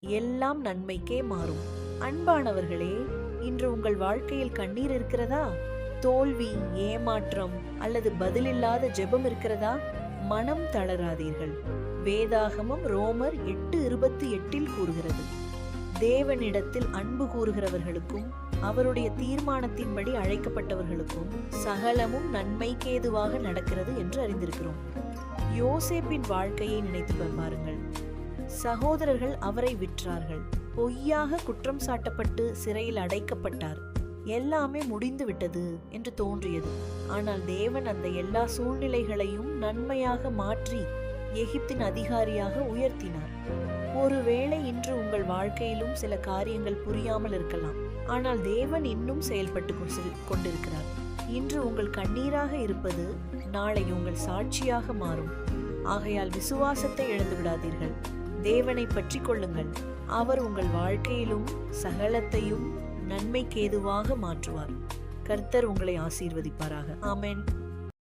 எல்லாம் நன்மைக்கே மாறும். அன்பானவர்களே, இன்று உங்கள் வாழ்க்கையில் கண்ணீர் இருக்கிறதா? தோல்வி, ஏமாற்றம் அல்லது பதிலில்லாத ஜெபம் இருக்கிறதா? மனம் தளராதீர்கள். வேதாகமம் ரோமர் 8:28 கூறுகிறது, தேவனிடத்தில் அன்பு கூறுகிறவர்களுக்கும் அவருடைய தீர்மானத்தின்படி அழைக்கப்பட்டவர்களுக்கும் சகலமும் நன்மைக்கேதுவாக நடக்கிறது என்று அறிந்திருக்கிறோம். யோசேப்பின் வாழ்க்கையை நினைத்து பாருங்கள். சகோதரர்கள் அவரை விற்றார்கள். பொய்யாக குற்றம் சாட்டப்பட்டு சிறையில் அடைக்கப்பட்டார். எல்லாமே முடிந்து விட்டது என்று தோன்றியது. ஆனால் தேவன் அந்த எல்லா சூழ்நிலைகளையும் நன்மையாக மாற்றி எகிப்தின் அதிகாரியாக உயர்த்தினார். ஒருவேளை இன்று உங்கள் வாழ்க்கையிலும் சில காரியங்கள் புரியாமல் இருக்கலாம். ஆனால் தேவன் இன்னும் செயல்பட்டு கொண்டிருக்கிறார். இன்று உங்கள் கண்ணீராக இருப்பது நாளை உங்கள் சாட்சியாக மாறும். ஆகையால் விசுவாசத்தை இழந்து விடாதீர்கள். தேவனை பற்றி கொள்ளுங்கள். அவர் உங்கள் வாழ்க்கையிலும் சகலத்தையும் நன்மைக்கேதுவாக மாற்றுவார். கர்த்தர் உங்களை ஆசீர்வதிப்பாராக. ஆமென்.